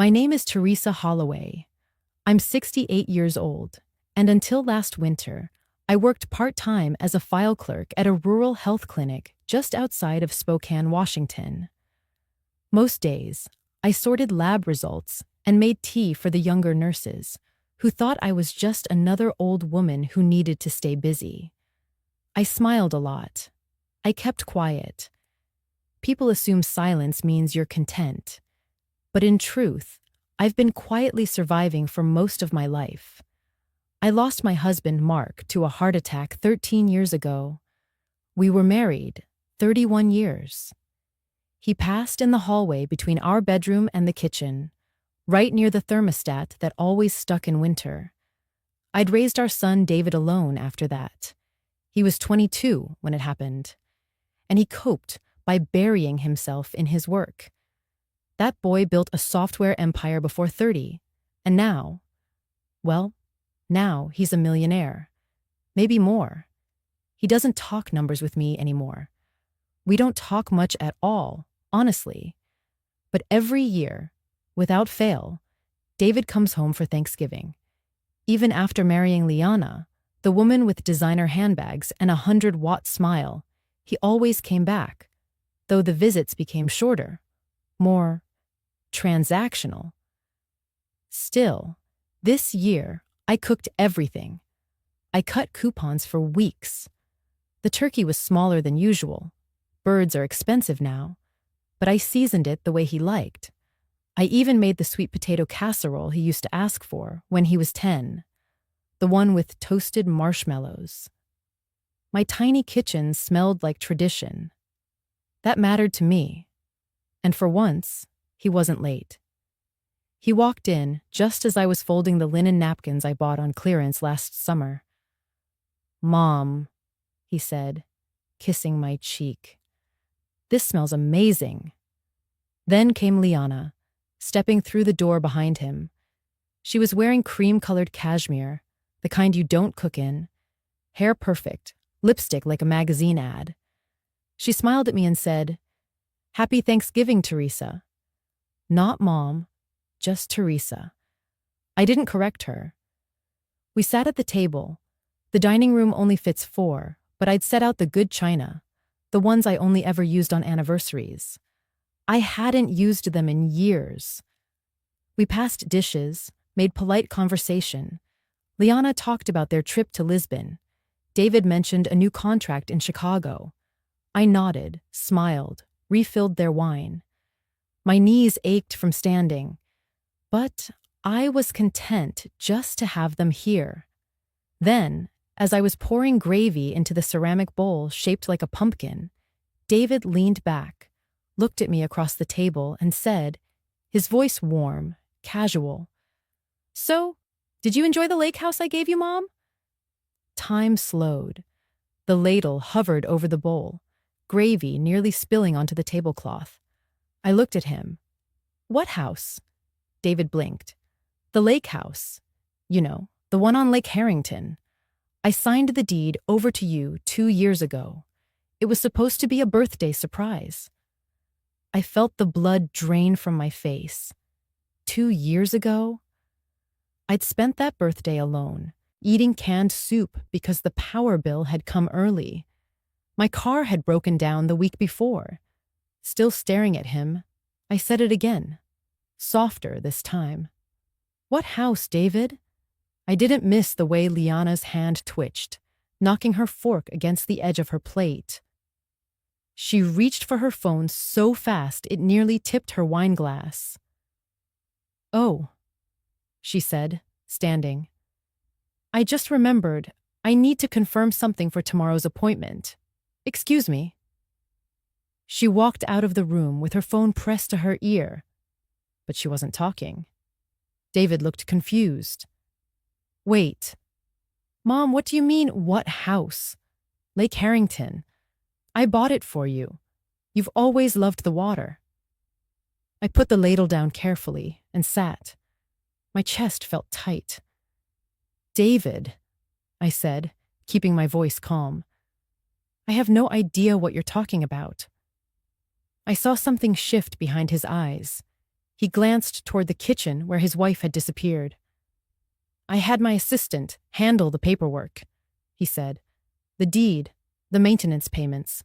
My name is Teresa Holloway. I'm 68 years old, and until last winter, I worked part-time as a file clerk at a rural health clinic just outside of Spokane, Washington. Most days, I sorted lab results and made tea for the younger nurses, who thought I was just another old woman who needed to stay busy. I smiled a lot. I kept quiet. People assume silence means you're content. But in truth, I've been quietly surviving for most of my life. I lost my husband, Mark, to a heart attack 13 years ago. We were married 31 years. He passed in the hallway between our bedroom and the kitchen, right near the thermostat that always stuck in winter. I'd raised our son David alone after that. He was 22 when it happened, and he coped by burying himself in his work. That boy built a software empire before 30, and now he's a millionaire. Maybe more. He doesn't talk numbers with me anymore. We don't talk much at all, honestly. But every year, without fail, David comes home for Thanksgiving. Even after marrying Liana, the woman with designer handbags and a 100-watt smile, he always came back, though the visits became shorter, more transactional. Still, this year, I cooked everything. I cut coupons for weeks. The turkey was smaller than usual. Birds are expensive now, but I seasoned it the way he liked. I even made the sweet potato casserole he used to ask for when he was 10, the one with toasted marshmallows. My tiny kitchen smelled like tradition. That mattered to me. And for once, he wasn't late. He walked in just as I was folding the linen napkins I bought on clearance last summer. "Mom," he said, kissing my cheek. "This smells amazing." Then came Liana, stepping through the door behind him. She was wearing cream-colored cashmere, the kind you don't cook in, hair perfect, lipstick like a magazine ad. She smiled at me and said, "Happy Thanksgiving, Teresa." Not Mom, just Teresa. I didn't correct her. We sat at the table. The dining room only fits 4, but I'd set out the good china, the ones I only ever used on anniversaries. I hadn't used them in years. We passed dishes, made polite conversation. Liana talked about their trip to Lisbon. David mentioned a new contract in Chicago. I nodded, smiled, refilled their wine. My knees ached from standing, but I was content just to have them here. Then, as I was pouring gravy into the ceramic bowl shaped like a pumpkin, David leaned back, looked at me across the table, and said, his voice warm, casual, "So, did you enjoy the lake house I gave you, Mom?" Time slowed. The ladle hovered over the bowl, gravy nearly spilling onto the tablecloth. I looked at him. "What house?" David blinked. "The lake house. You know, the one on Lake Harrington. I signed the deed over to you 2 years ago. It was supposed to be a birthday surprise." I felt the blood drain from my face. 2 years ago? I'd spent that birthday alone, eating canned soup because the power bill had come early. My car had broken down the week before. Still staring at him, I said it again, softer this time. "What house, David?" I didn't miss the way Liana's hand twitched, knocking her fork against the edge of her plate. She reached for her phone so fast it nearly tipped her wine glass. "Oh," she said, standing. "I just remembered. I need to confirm something for tomorrow's appointment. Excuse me." She walked out of the room with her phone pressed to her ear, but she wasn't talking. David looked confused. "Wait. Mom, what do you mean, what house?" "Lake Harrington. I bought it for you. You've always loved the water." I put the ladle down carefully and sat. My chest felt tight. "David," I said, keeping my voice calm, "I have no idea what you're talking about." I saw something shift behind his eyes. He glanced toward the kitchen where his wife had disappeared. "I had my assistant handle the paperwork," he said. "The deed, the maintenance payments,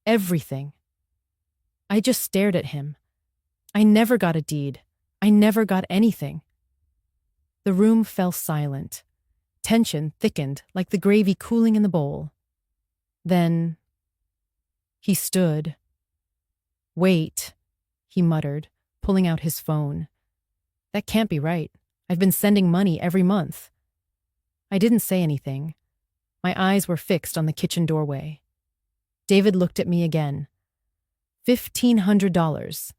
everything." I just stared at him. I never got a deed. I never got anything. The room fell silent. Tension thickened like the gravy cooling in the bowl. Then he stood. "Wait," he muttered, pulling out his phone. "That can't be right. I've been sending money every month." I didn't say anything. My eyes were fixed on the kitchen doorway. David looked at me again. $1,500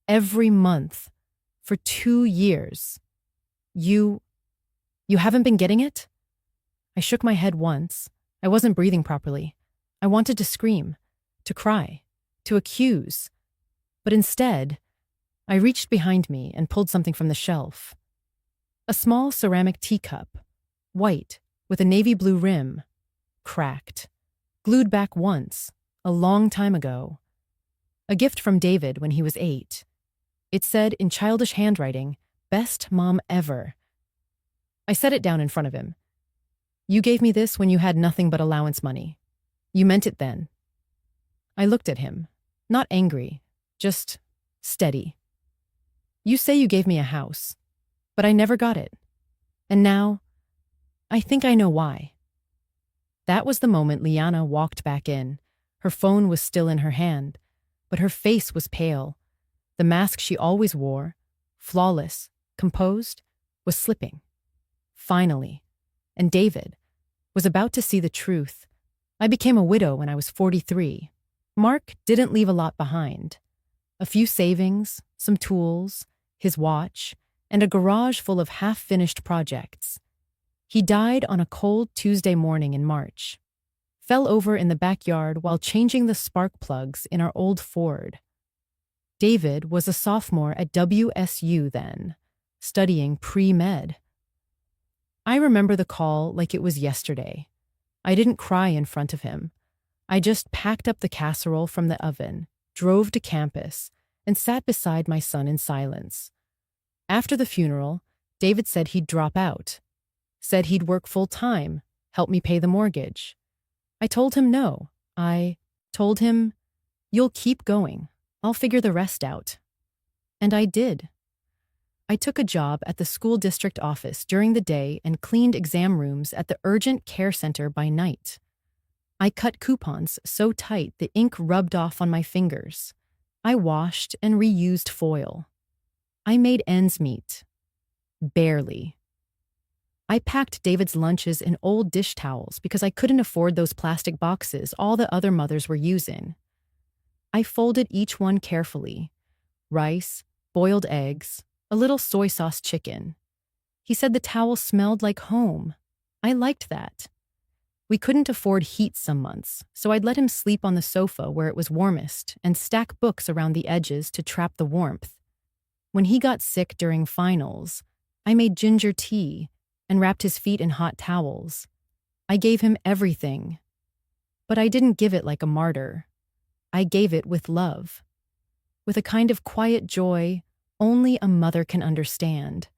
every month for 2 years. You haven't been getting it?" I shook my head once. I wasn't breathing properly. I wanted to scream, to cry, to accuse. But instead, I reached behind me and pulled something from the shelf. A small ceramic teacup, white, with a navy blue rim, cracked, glued back once, a long time ago. A gift from David when he was 8. It said in childish handwriting, "Best mom ever." I set it down in front of him. "You gave me this when you had nothing but allowance money. You meant it then." I looked at him, not angry, just steady. "You say you gave me a house, but I never got it. And now, I think I know why." That was the moment Liana walked back in. Her phone was still in her hand, but her face was pale. The mask she always wore, flawless, composed, was slipping. Finally. And David was about to see the truth. I became a widow when I was 43. Mark didn't leave a lot behind. A few savings, some tools, his watch, and a garage full of half-finished projects. He died on a cold Tuesday morning in March. Fell over in the backyard while changing the spark plugs in our old Ford. David was a sophomore at WSU then, studying pre-med. I remember the call like it was yesterday. I didn't cry in front of him. I just packed up the casserole from the oven, drove to campus, and sat beside my son in silence. After the funeral, David said he'd drop out. Said he'd work full-time, help me pay the mortgage. I told him no. I told him, "You'll keep going. I'll figure the rest out." And I did. I took a job at the school district office during the day and cleaned exam rooms at the urgent care center by night. I cut coupons so tight the ink rubbed off on my fingers. I washed and reused foil. I made ends meet. Barely. I packed David's lunches in old dish towels because I couldn't afford those plastic boxes all the other mothers were using. I folded each one carefully. Rice, boiled eggs, a little soy sauce chicken. He said the towel smelled like home. I liked that. We couldn't afford heat some months, so I'd let him sleep on the sofa where it was warmest and stack books around the edges to trap the warmth. When he got sick during finals, I made ginger tea and wrapped his feet in hot towels. I gave him everything. But I didn't give it like a martyr. I gave it with love. With a kind of quiet joy only a mother can understand.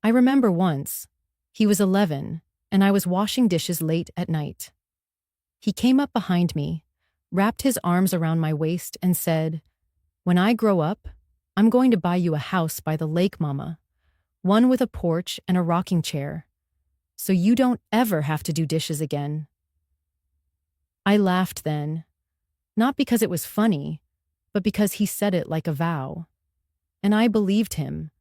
I remember once, he was 11, and I was washing dishes late at night. He came up behind me, wrapped his arms around my waist, and said, "When I grow up, I'm going to buy you a house by the lake, Mama. One with a porch and a rocking chair, so you don't ever have to do dishes again." I laughed then, not because it was funny, but because he said it like a vow. And I believed him,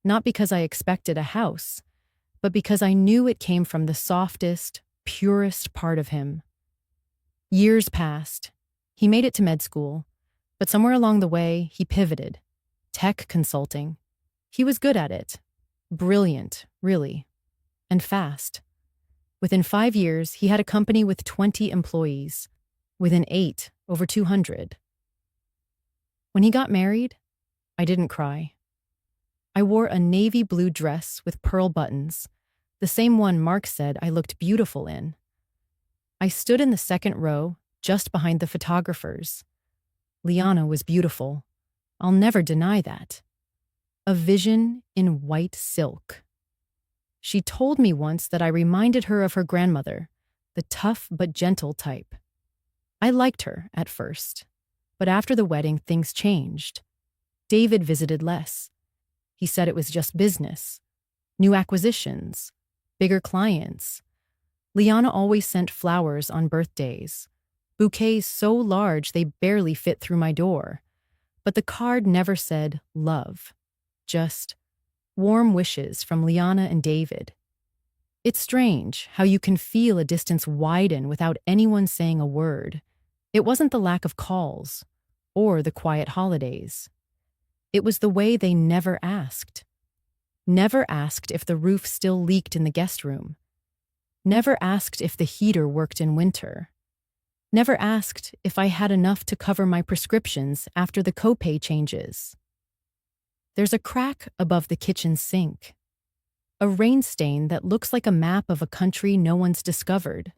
not because I expected a house, but because I knew it came from the softest, purest part of him. Years passed. He made it to med school, but somewhere along the way, he pivoted. Tech consulting. He was good at it. Brilliant, really. And fast. Within 5 years, he had a company with 20 employees. Within 8, over 200. When he got married, I didn't cry. I wore a navy blue dress with pearl buttons, the same one Mark said I looked beautiful in. I stood in the second row, just behind the photographers. Liana was beautiful. I'll never deny that. a vision in white silk. She told me once that I reminded her of her grandmother, the tough but gentle type. I liked her at first, but after the wedding, things changed. David visited less. He said it was just business, new acquisitions, bigger clients. Liana always sent flowers on birthdays, bouquets so large they barely fit through my door. But the card never said love, just warm wishes from Liana and David. It's strange how you can feel a distance widen without anyone saying a word. It wasn't the lack of calls or the quiet holidays. It was the way they never asked. Never asked if the roof still leaked in the guest room. Never asked if the heater worked in winter. Never asked if I had enough to cover my prescriptions after the copay changes. There's a crack above the kitchen sink. A rain stain that looks like a map of a country no one's discovered.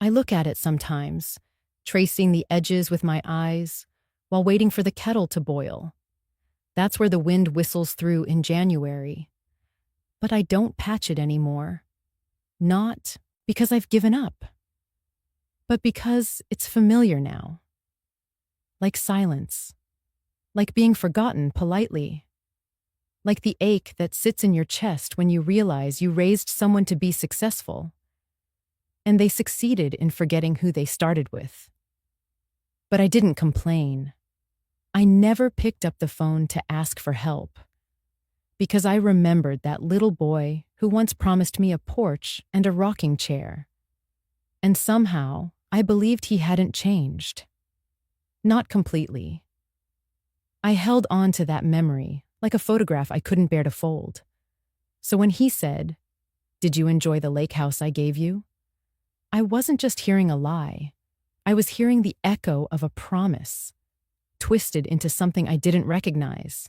I look at it sometimes, tracing the edges with my eyes while waiting for the kettle to boil. That's where the wind whistles through in January. But I don't patch it anymore. Not because I've given up, but because it's familiar now. Like silence. Like being forgotten politely. Like the ache that sits in your chest when you realize you raised someone to be successful, and they succeeded in forgetting who they started with. But I didn't complain. I never picked up the phone to ask for help, because I remembered that little boy who once promised me a porch and a rocking chair. And somehow, I believed he hadn't changed. Not completely. I held on to that memory like a photograph I couldn't bear to fold. So when he said, "Did you enjoy the lake house I gave you?" I wasn't just hearing a lie. I was hearing the echo of a promise, twisted into something I didn't recognize.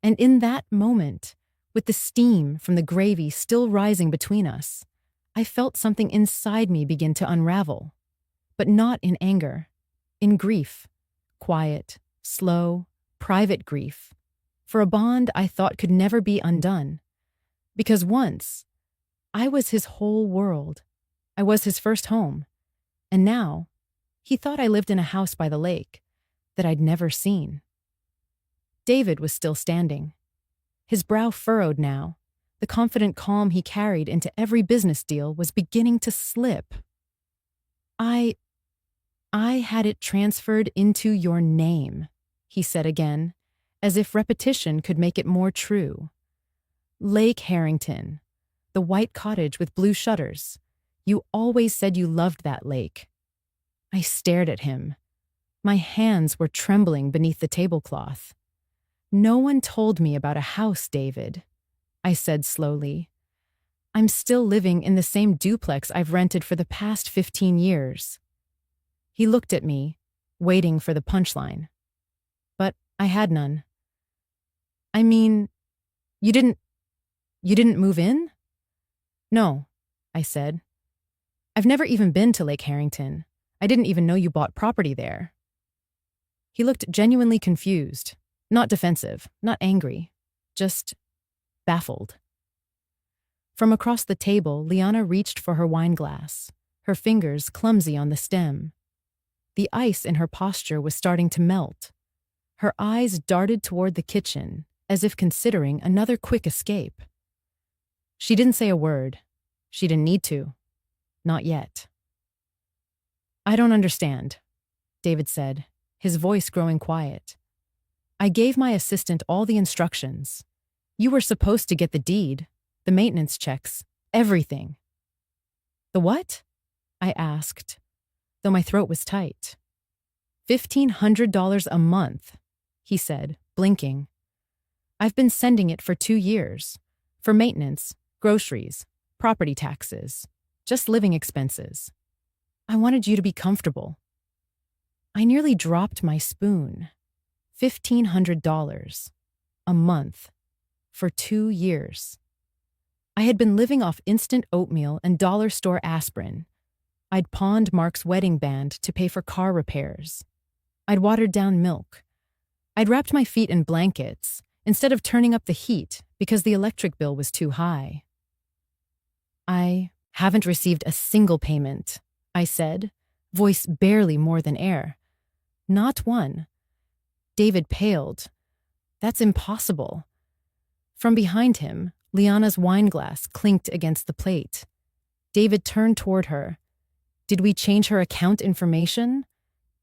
And in that moment, with the steam from the gravy still rising between us, I felt something inside me begin to unravel. But not in anger, in grief. Quiet, slow, private grief. For a bond I thought could never be undone. Because once, I was his whole world. I was his first home. And now, he thought I lived in a house by the lake that I'd never seen. David was still standing. His brow furrowed now. The confident calm he carried into every business deal was beginning to slip. I had it transferred into your name, he said again, as if repetition could make it more true. Lake Harrington, the white cottage with blue shutters. You always said you loved that lake. I stared at him. My hands were trembling beneath the tablecloth. No one told me about a house, David, I said slowly. I'm still living in the same duplex I've rented for the past 15 years. He looked at me, waiting for the punchline. But I had none. I mean, you didn't move in? No, I said. I've never even been to Lake Harrington. I didn't even know you bought property there. He looked genuinely confused, not defensive, not angry, just baffled. From across the table, Liana reached for her wine glass, her fingers clumsy on the stem. The ice in her posture was starting to melt. Her eyes darted toward the kitchen, as if considering another quick escape. She didn't say a word. She didn't need to. Not yet. I don't understand, David said, his voice growing quiet. I gave my assistant all the instructions. You were supposed to get the deed, the maintenance checks, everything. The what? I asked, though my throat was tight. $1,500 a month, he said, blinking. I've been sending it for 2 years. For maintenance, groceries, property taxes, just living expenses. I wanted you to be comfortable. I nearly dropped my spoon. $1,500 a month for 2 years. I had been living off instant oatmeal and dollar store aspirin. I'd pawned Mark's wedding band to pay for car repairs. I'd watered down milk. I'd wrapped my feet in blankets instead of turning up the heat because the electric bill was too high. I haven't received a single payment, I said, voice barely more than air. Not one. David paled. That's impossible. From behind him, Liana's wineglass clinked against the plate. David turned toward her. Did we change her account information?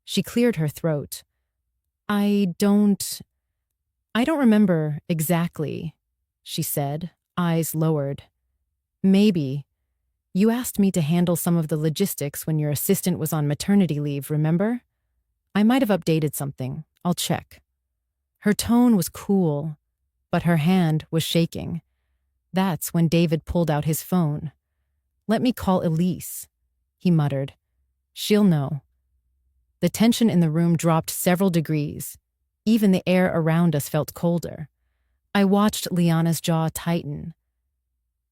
She cleared her throat. I don't remember exactly, she said, eyes lowered. Maybe. You asked me to handle some of the logistics when your assistant was on maternity leave, remember? I might have updated something. I'll check. Her tone was cool, but her hand was shaking. That's when David pulled out his phone. Let me call Elise, he muttered. She'll know. The tension in the room dropped several degrees. Even the air around us felt colder. I watched Liana's jaw tighten.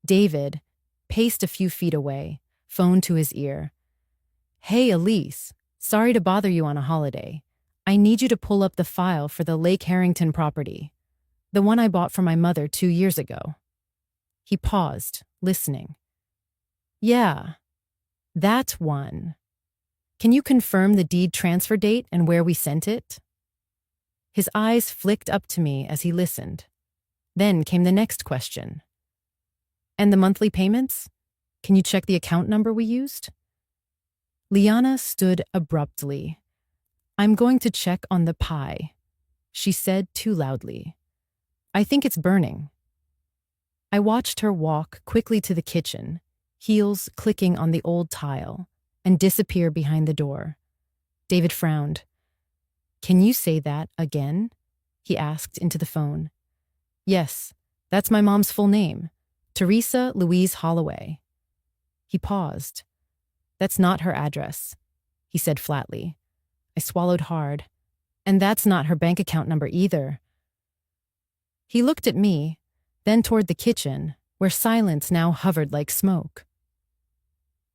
David paced a few feet away, phone to his ear. Hey, Elise, sorry to bother you on a holiday. I need you to pull up the file for the Lake Harrington property, the one I bought for my mother 2 years ago. He paused, listening. Yeah, that one. Can you confirm the deed transfer date and where we sent it? His eyes flicked up to me as he listened. Then came the next question. And the monthly payments? Can you check the account number we used? Liana stood abruptly. I'm going to check on the pie, she said too loudly. I think it's burning. I watched her walk quickly to the kitchen, heels clicking on the old tile, and disappear behind the door. David frowned. Can you say that again? He asked into the phone. Yes, that's my mom's full name, Teresa Louise Holloway. He paused. That's not her address, he said flatly. I swallowed hard. And that's not her bank account number either. He looked at me, then toward the kitchen, where silence now hovered like smoke.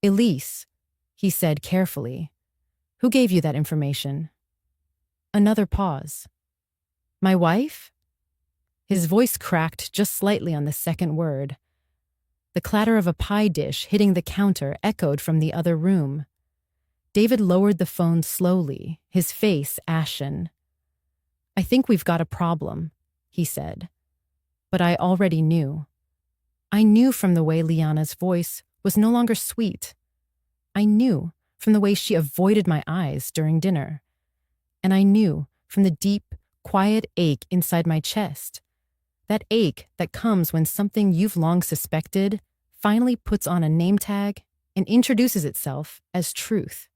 Elise, he said carefully. Who gave you that information? Another pause. My wife? His voice cracked just slightly on the second word. The clatter of a pie dish hitting the counter echoed from the other room. David lowered the phone slowly, his face ashen. I think we've got a problem, he said. But I already knew. I knew from the way Liana's voice was no longer sweet. I knew from the way she avoided my eyes during dinner. And I knew from the deep, quiet ache inside my chest. That ache that comes when something you've long suspected finally puts on a name tag and introduces itself as truth.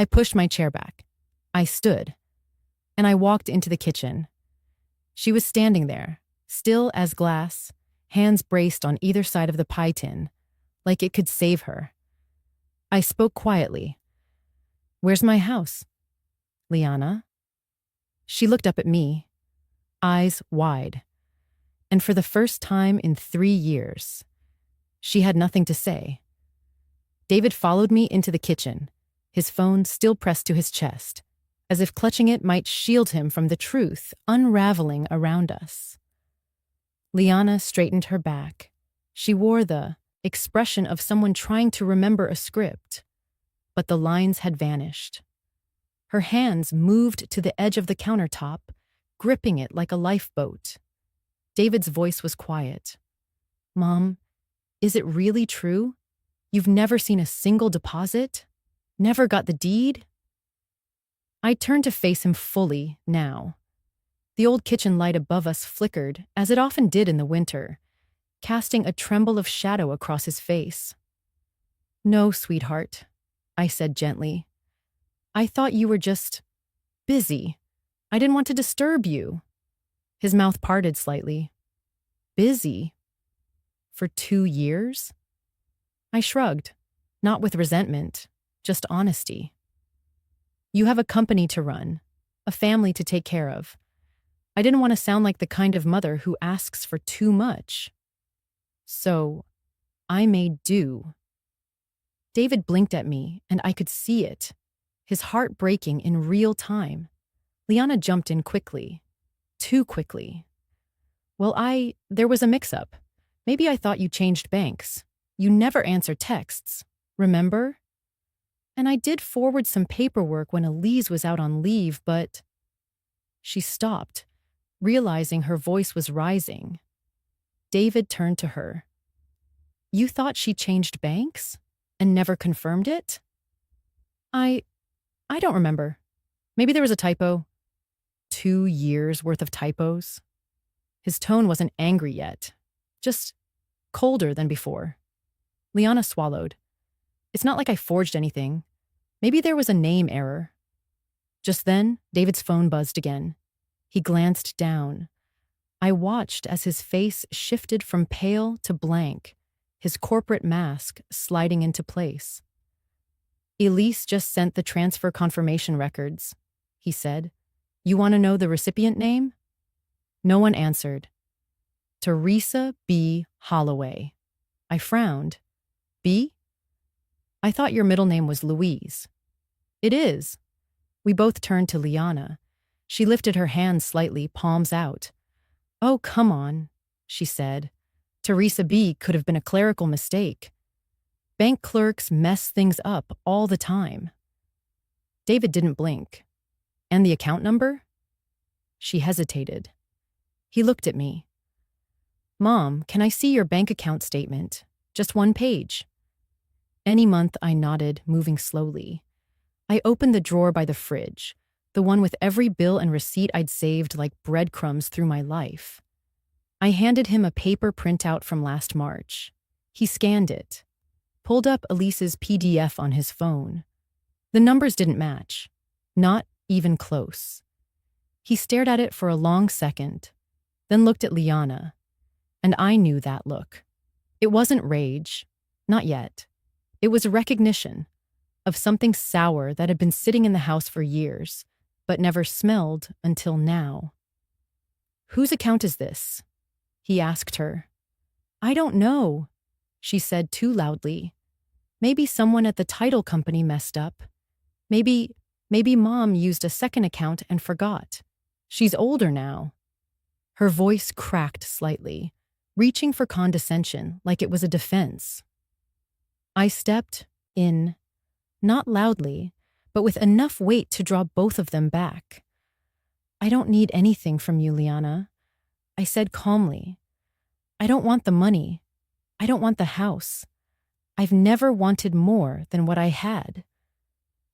I pushed my chair back. I stood. And I walked into the kitchen. She was standing there, still as glass, hands braced on either side of the pie tin, like it could save her. I spoke quietly. Where's my house? Liana? She looked up at me, eyes wide. And for the first time in 3 years, she had nothing to say. David followed me into the kitchen, his phone still pressed to his chest, as if clutching it might shield him from the truth unraveling around us. Liana straightened her back. She wore the expression of someone trying to remember a script, but the lines had vanished. Her hands moved to the edge of the countertop, gripping it like a lifeboat. David's voice was quiet. Mom, is it really true? You've never seen a single deposit? Never got the deed? I turned to face him fully now. The old kitchen light above us flickered, as it often did in the winter, casting a tremble of shadow across his face. No, sweetheart, I said gently. I thought you were just busy. I didn't want to disturb you. His mouth parted slightly. Busy? For 2 years? I shrugged, not with resentment, just honesty. You have a company to run, a family to take care of. I didn't want to sound like the kind of mother who asks for too much. So, I made do. David blinked at me, and I could see it, his heart breaking in real time. Liana jumped in quickly, too quickly. Well, there was a mix-up. Maybe I thought you changed banks. You never answer texts. Remember? And I did forward some paperwork when Elise was out on leave, but... She stopped, realizing her voice was rising. David turned to her. You thought she changed banks? And never confirmed it? I don't remember. Maybe there was a typo. 2 years worth of typos. His tone wasn't angry yet, just colder than before. Liana swallowed. It's not like I forged anything. Maybe there was a name error. Just then, David's phone buzzed again. He glanced down. I watched as his face shifted from pale to blank, his corporate mask sliding into place. Elise just sent the transfer confirmation records, he said. You want to know the recipient name? No one answered. Teresa B. Holloway. I frowned. B? I thought your middle name was Louise. It is. We both turned to Liana. She lifted her hands slightly, palms out. Oh, come on, she said. Teresa B. could have been a clerical mistake. Bank clerks mess things up all the time. David didn't blink. And the account number? She hesitated. He looked at me. Mom, can I see your bank account statement? Just 1 page. Any month, I nodded, moving slowly. I opened the drawer by the fridge, the one with every bill and receipt I'd saved like breadcrumbs through my life. I handed him a paper printout from last March. He scanned it, pulled up Elise's PDF on his phone. The numbers didn't match, not even close. He stared at it for a long second, then looked at Liana, and I knew that look. It wasn't rage, not yet. It was recognition of something sour that had been sitting in the house for years, but never smelled until now. Whose account is this? He asked her. I don't know, she said too loudly. Maybe someone at the title company messed up. Maybe Mom used a second account and forgot. She's older now. Her voice cracked slightly, reaching for condescension like it was a defense. I stepped in, not loudly, but with enough weight to draw both of them back. I don't need anything from you, Liana, I said calmly. I don't want the money. I don't want the house. I've never wanted more than what I had.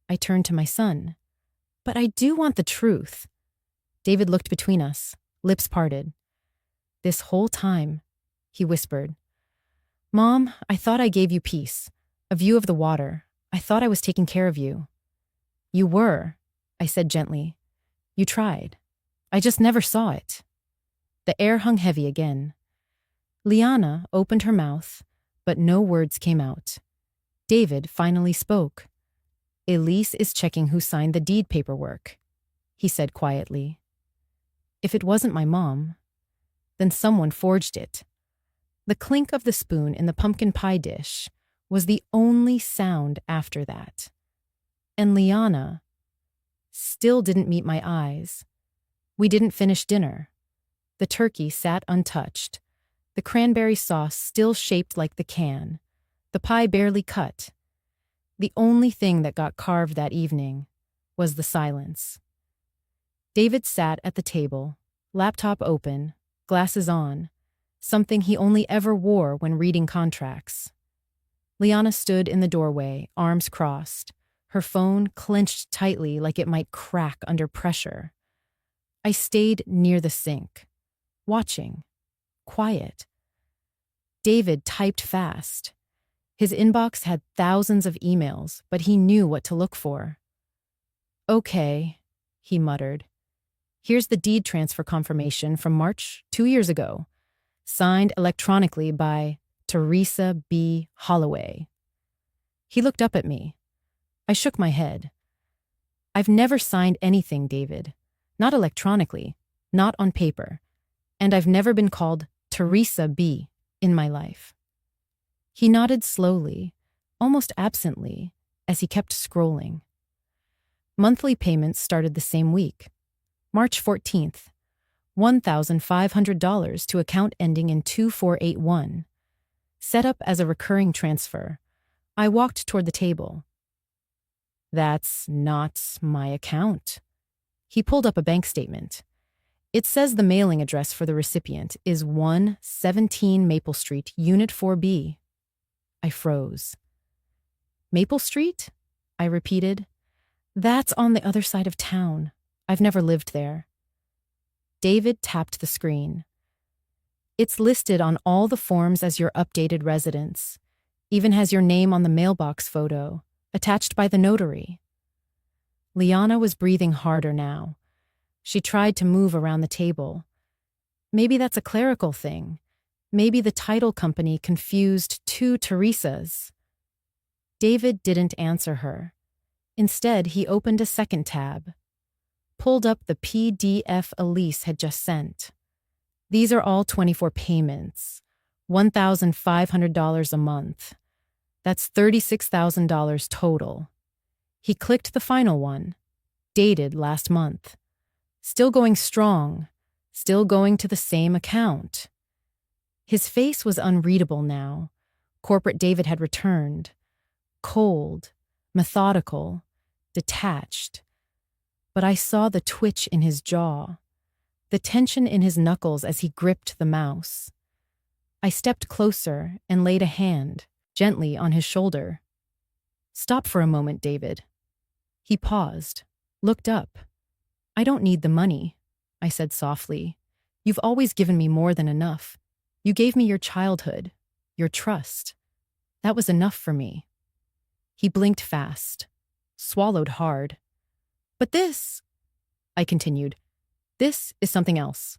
I turned to my son. But I do want the truth. David looked between us, lips parted. This whole time, he whispered. Mom, I thought I gave you peace, a view of the water. I thought I was taking care of you. You were, I said gently. You tried. I just never saw it. The air hung heavy again. Liana opened her mouth, but no words came out. David finally spoke. Elise is checking who signed the deed paperwork, he said quietly. If it wasn't my mom, then someone forged it. The clink of the spoon in the pumpkin pie dish was the only sound after that. And Liana still didn't meet my eyes. We didn't finish dinner. The turkey sat untouched, the cranberry sauce still shaped like the can, the pie barely cut. The only thing that got carved that evening was the silence. David sat at the table, laptop open, glasses on, something he only ever wore when reading contracts. Liana stood in the doorway, arms crossed, her phone clenched tightly like it might crack under pressure. I stayed near the sink, watching, quiet. David typed fast. His inbox had thousands of emails, but he knew what to look for. Okay, he muttered. Here's the deed transfer confirmation from March 2 years ago, signed electronically by Teresa B. Holloway. He looked up at me. I shook my head. I've never signed anything, David. Not electronically, not on paper. And I've never been called Teresa B. in my life. He nodded slowly, almost absently, as he kept scrolling. Monthly payments started the same week, March 14th. $1,500 to account ending in 2481. Set up as a recurring transfer. I walked toward the table. That's not my account. He pulled up a bank statement. It says the mailing address for the recipient is 117 Maple Street, Unit 4B. I froze. Maple Street? I repeated. That's on the other side of town. I've never lived there. David tapped the screen. It's listed on all the forms as your updated residence. Even has your name on the mailbox photo, attached by the notary. Liana was breathing harder now. She tried to move around the table. Maybe that's a clerical thing. Maybe the title company confused two Teresas. David didn't answer her. Instead, he opened a second tab. Pulled up the PDF Elise had just sent. These are all 24 payments, $1,500 a month. That's $36,000 total. He clicked the final one, dated last month. Still going strong, still going to the same account. His face was unreadable now. Corporate David had returned. Cold, methodical, detached. But I saw the twitch in his jaw, the tension in his knuckles as he gripped the mouse. I stepped closer and laid a hand, gently, on his shoulder. Stop for a moment, David. He paused, looked up. I don't need the money, I said softly. You've always given me more than enough. You gave me your childhood, your trust. That was enough for me. He blinked fast, swallowed hard. But this, I continued, this is something else.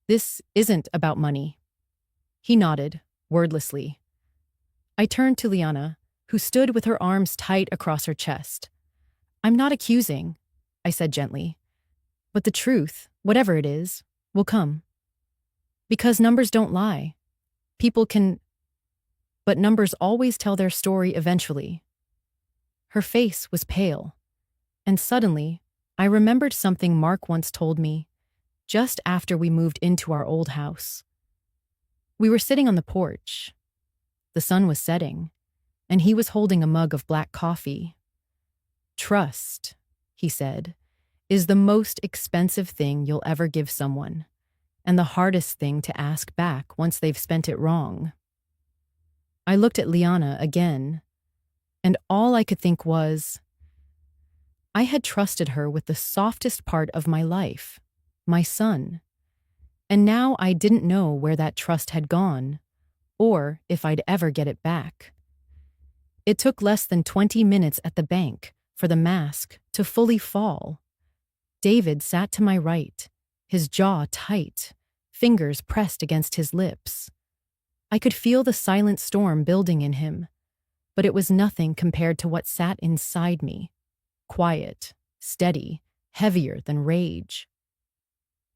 This isn't about money. He nodded, wordlessly. I turned to Liana, who stood with her arms tight across her chest. I'm not accusing, I said gently. But the truth, whatever it is, will come. Because numbers don't lie. People can... But numbers always tell their story eventually. Her face was pale. And suddenly, I remembered something Mark once told me, just after we moved into our old house. We were sitting on the porch. The sun was setting, and he was holding a mug of black coffee. Trust, he said, is the most expensive thing you'll ever give someone, and the hardest thing to ask back once they've spent it wrong. I looked at Liana again, and all I could think was, I had trusted her with the softest part of my life, my son. And now I didn't know where that trust had gone, or if I'd ever get it back. It took less than 20 minutes at the bank for the mask to fully fall. David sat to my right, his jaw tight, fingers pressed against his lips. I could feel the silent storm building in him, but it was nothing compared to what sat inside me. Quiet, steady, heavier than rage.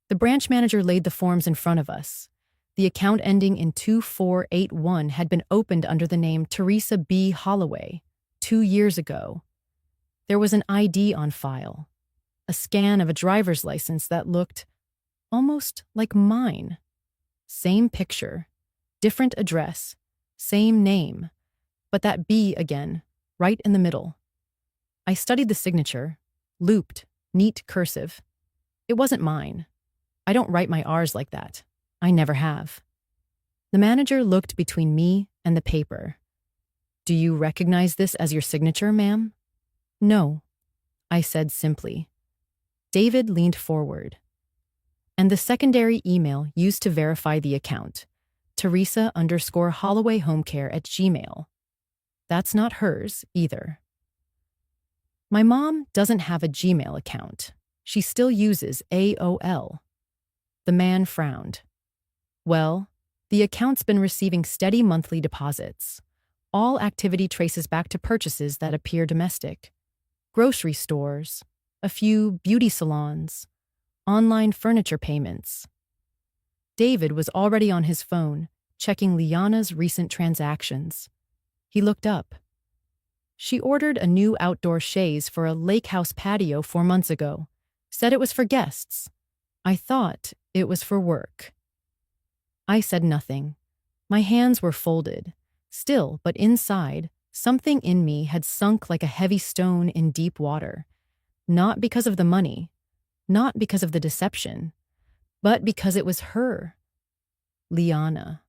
The branch manager laid the forms in front of us. The account ending in 2481 had been opened under the name Teresa B. Holloway 2 years ago. There was an ID on file, a scan of a driver's license that looked almost like mine. Same picture, different address, same name, but that B again, right in the middle. I studied the signature, looped, neat cursive. It wasn't mine. I don't write my R's like that. I never have. The manager looked between me and the paper. Do you recognize this as your signature, ma'am? No, I said simply. David leaned forward. And the secondary email used to verify the account, Teresa_HollowayHomeCare@gmail. That's not hers either. My mom doesn't have a Gmail account. She still uses AOL. The man frowned. Well, the account's been receiving steady monthly deposits. All activity traces back to purchases that appear domestic. Grocery stores, a few beauty salons, online furniture payments. David was already on his phone, checking Liana's recent transactions. He looked up. She ordered a new outdoor chaise for a lake house patio 4 months ago. Said it was for guests. I thought It was for work. I said nothing. My hands were folded. Still, but inside, something in me had sunk like a heavy stone in deep water. Not because of the money, not because of the deception, but because it was her, Liana.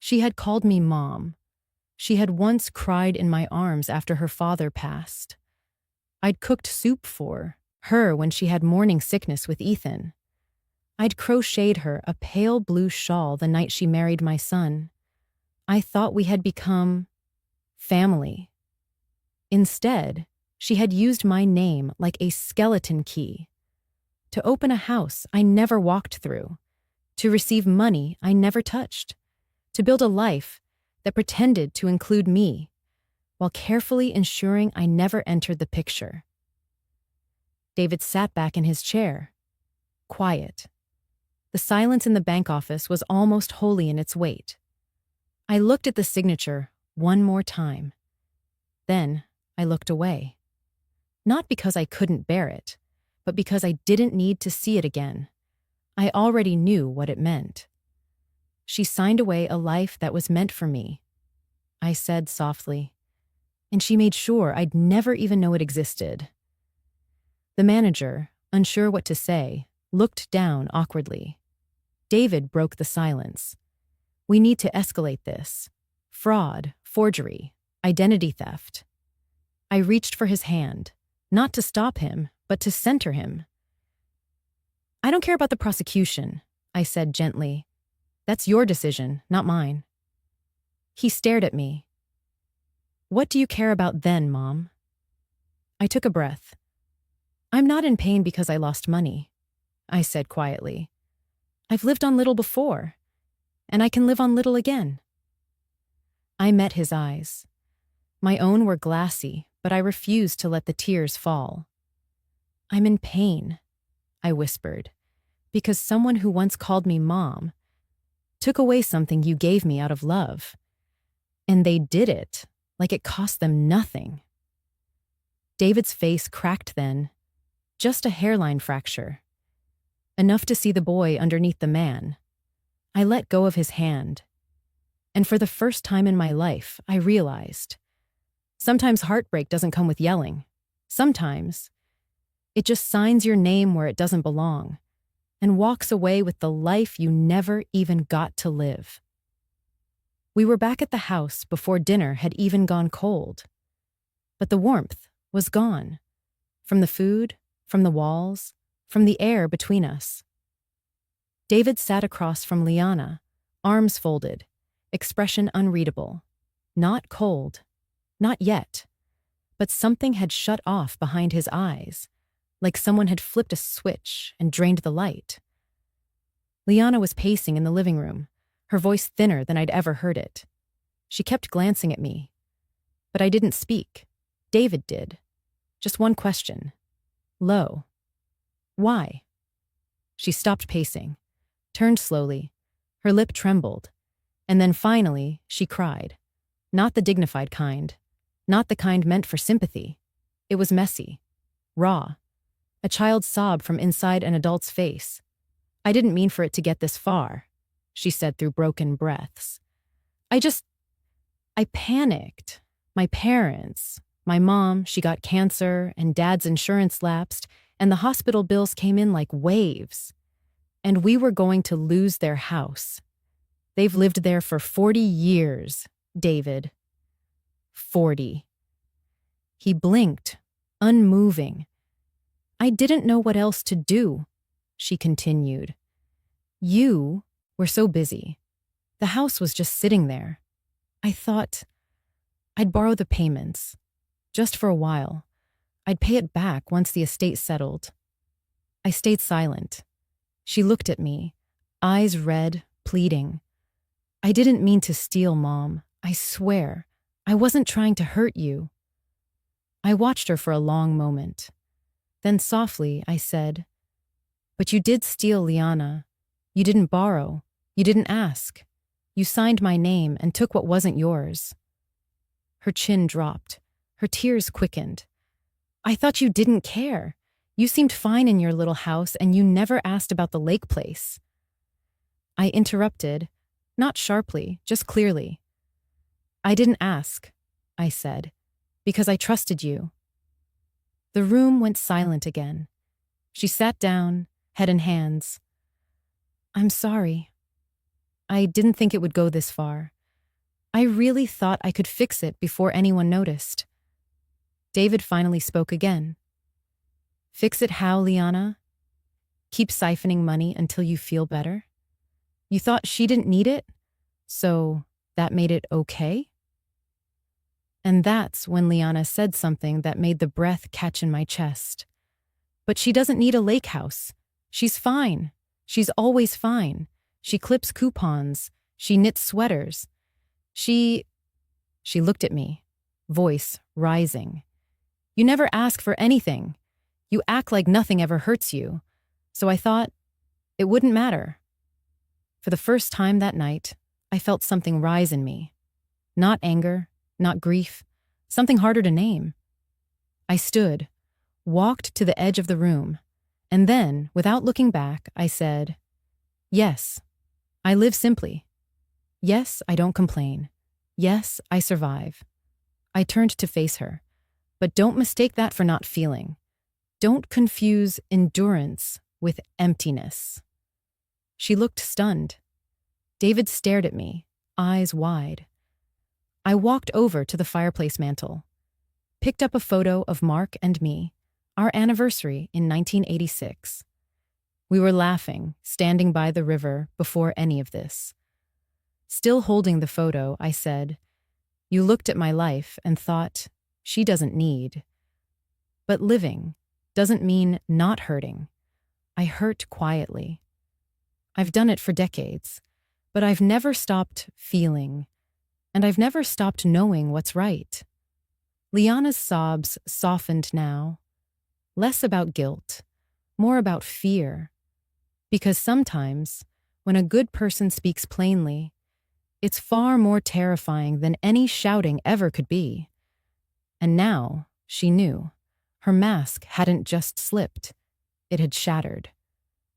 She had called me Mom. She had once cried in my arms after her father passed. I'd cooked soup for her when she had morning sickness with Ethan. I'd crocheted her a pale blue shawl the night she married my son. I thought we had become family. Instead, she had used my name like a skeleton key to open a house I never walked through, to receive money I never touched, to build a life that pretended to include me, while carefully ensuring I never entered the picture. David sat back in his chair, quiet. The silence in the bank office was almost holy in its weight. I looked at the signature one more time. Then I looked away. Not because I couldn't bear it, but because I didn't need to see it again. I already knew what it meant. She signed away a life that was meant for me, I said softly, and she made sure I'd never even know it existed. The manager, unsure what to say, looked down awkwardly. David broke the silence. We need to escalate this. Fraud, forgery, identity theft. I reached for his hand, not to stop him, but to center him. I don't care about the prosecution, I said gently. That's your decision, not mine. He stared at me. What do you care about then, Mom? I took a breath. I'm not in pain because I lost money, I said quietly. I've lived on little before, and I can live on little again. I met his eyes. My own were glassy, but I refused to let the tears fall. I'm in pain, I whispered, because someone who once called me Mom took away something you gave me out of love. And they did it like it cost them nothing. David's face cracked then, just a hairline fracture, enough to see the boy underneath the man. I let go of his hand, and for the first time in my life, I realized sometimes heartbreak doesn't come with yelling. Sometimes it just signs your name where it doesn't belong and walks away with the life you never even got to live. We were back at the house before dinner had even gone cold. But the warmth was gone. From the food, from the walls, from the air between us. David sat across from Liana, arms folded, expression unreadable. Not cold. Not yet. But something had shut off behind his eyes, like someone had flipped a switch and drained the light. Liana was pacing in the living room, her voice thinner than I'd ever heard it. She kept glancing at me. But I didn't speak. David did. Just one question. Low. Why? She stopped pacing, turned slowly. Her lip trembled. And then finally, she cried. Not the dignified kind. Not the kind meant for sympathy. It was messy. Raw. A child's sob from inside an adult's face. I didn't mean for it to get this far, she said through broken breaths. I panicked. My parents, my mom, she got cancer, and Dad's insurance lapsed, and the hospital bills came in like waves. And we were going to lose their house. They've lived there for 40 years, David. 40. He blinked, unmoving. I didn't know what else to do, she continued. You were so busy. The house was just sitting there. I thought I'd borrow the payments, just for a while. I'd pay it back once the estate settled. I stayed silent. She looked at me, eyes red, pleading. I didn't mean to steal, Mom. I swear. I wasn't trying to hurt you. I watched her for a long moment. Then softly, I said, But you did steal, Liana. You didn't borrow. You didn't ask. You signed my name and took what wasn't yours. Her chin dropped. Her tears quickened. I thought you didn't care. You seemed fine in your little house and you never asked about the lake place. I interrupted, not sharply, just clearly. I didn't ask, I said, because I trusted you. The room went silent again. She sat down, head in hands. I'm sorry. I didn't think it would go this far. I really thought I could fix it before anyone noticed. David finally spoke again. Fix it how, Liana? Keep siphoning money until you feel better? You thought she didn't need it, so that made it okay? And that's when Liana said something that made the breath catch in my chest. But she doesn't need a lake house. She's fine. She's always fine. She clips coupons. She knits sweaters. She looked at me, voice rising. You never ask for anything. You act like nothing ever hurts you. So I thought it wouldn't matter. For the first time that night, I felt something rise in me. Not anger, not grief, something harder to name. I stood, walked to the edge of the room, and then, without looking back, I said, yes, I live simply. Yes, I don't complain. Yes, I survive. I turned to face her. But don't mistake that for not feeling. Don't confuse endurance with emptiness. She looked stunned. David stared at me, eyes wide. I walked over to the fireplace mantel, picked up a photo of Mark and me, our anniversary in 1986. We were laughing, standing by the river before any of this. Still holding the photo, I said, you looked at my life and thought, she doesn't need. But living doesn't mean not hurting. I hurt quietly. I've done it for decades, but I've never stopped feeling, and I've never stopped knowing what's right. Liana's sobs softened now, less about guilt, more about fear. Because sometimes, when a good person speaks plainly, it's far more terrifying than any shouting ever could be. And now, she knew, her mask hadn't just slipped, it had shattered.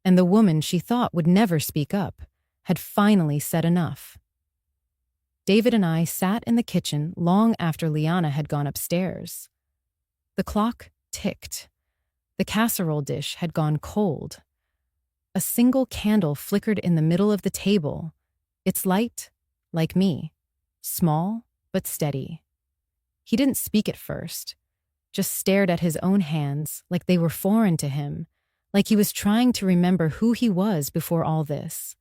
And the woman she thought would never speak up had finally said enough. David and I sat in the kitchen long after Liana had gone upstairs. The clock ticked. The casserole dish had gone cold. A single candle flickered in the middle of the table, its light, like me, small but steady. He didn't speak at first, just stared at his own hands like they were foreign to him, like he was trying to remember who he was before all this.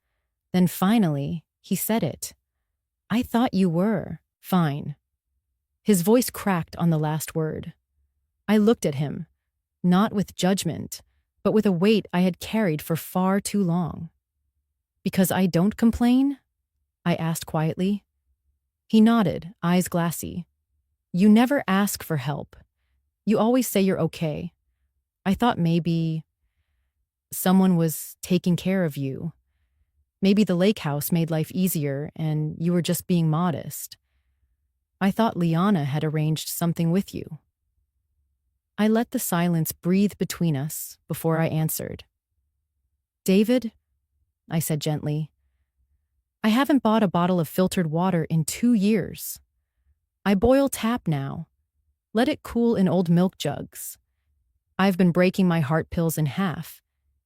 Then finally, he said it. I thought you were fine. His voice cracked on the last word. I looked at him, not with judgment, but with a weight I had carried for far too long. Because I don't complain? I asked quietly. He nodded, eyes glassy. You never ask for help. You always say you're okay. I thought maybe someone was taking care of you. Maybe the lake house made life easier and you were just being modest. I thought Liana had arranged something with you. I let the silence breathe between us before I answered. David, I said gently, I haven't bought a bottle of filtered water in 2 years. I boil tap now. Let it cool in old milk jugs. I've been breaking my heart pills in half,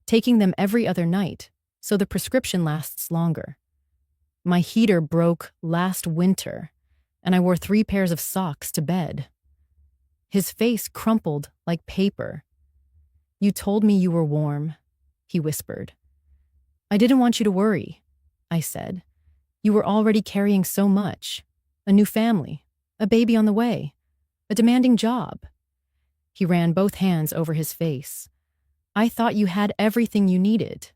taking them every other night, so the prescription lasts longer. My heater broke last winter, and I wore 3 pairs of socks to bed. His face crumpled like paper. You told me you were warm, he whispered. I didn't want you to worry, I said. You were already carrying so much. A new family, a baby on the way, a demanding job. He ran both hands over his face. I thought you had everything you needed.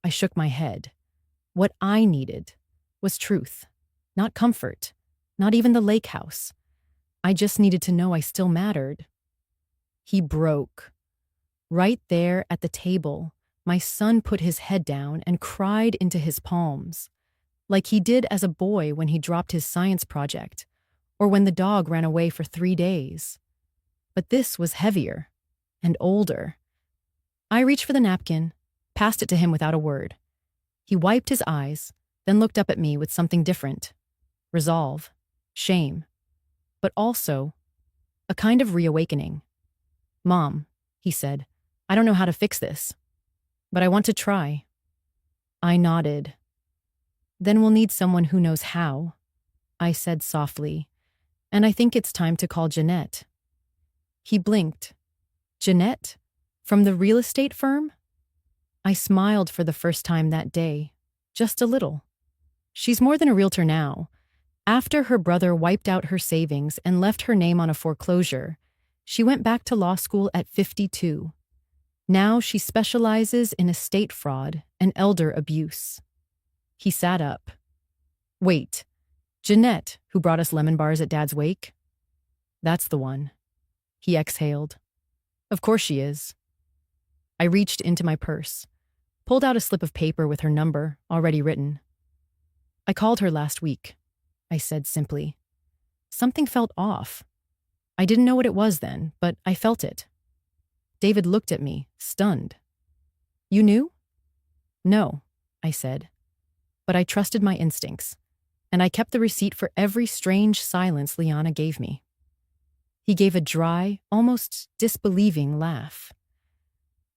I shook my head. What I needed was truth, not comfort, not even the lake house. I just needed to know I still mattered. He broke. Right there at the table, my son put his head down and cried into his palms, like he did as a boy when he dropped his science project, or when the dog ran away for 3 days. But this was heavier and older, I reached for the napkin, passed it to him without a word. He wiped his eyes, then looked up at me with something different. Resolve, shame, but also a kind of reawakening. Mom, he said, I don't know how to fix this, but I want to try. I nodded. Then we'll need someone who knows how, I said softly, and I think it's time to call Jeanette. He blinked. Jeanette? From the real estate firm? I smiled for the first time that day, just a little. She's more than a realtor now. After her brother wiped out her savings and left her name on a foreclosure, she went back to law school at 52. Now she specializes in estate fraud and elder abuse. He sat up. Wait, Jeanette, who brought us lemon bars at Dad's wake? That's the one. He exhaled. Of course she is. I reached into my purse, pulled out a slip of paper with her number already written. I called her last week, I said simply. Something felt off. I didn't know what it was then, but I felt it. David looked at me, stunned. You knew? No, I said. But I trusted my instincts, and I kept the receipt for every strange silence Liana gave me. He gave a dry, almost disbelieving laugh.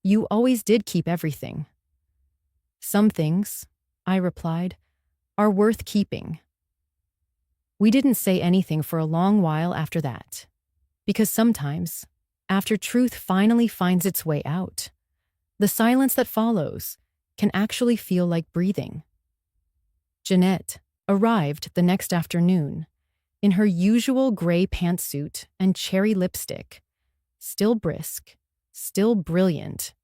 You always did keep everything. Some things, I replied, are worth keeping. We didn't say anything for a long while after that, because sometimes, after truth finally finds its way out, the silence that follows can actually feel like breathing. Jeanette arrived the next afternoon in her usual gray pantsuit and cherry lipstick, still brisk, still brilliant,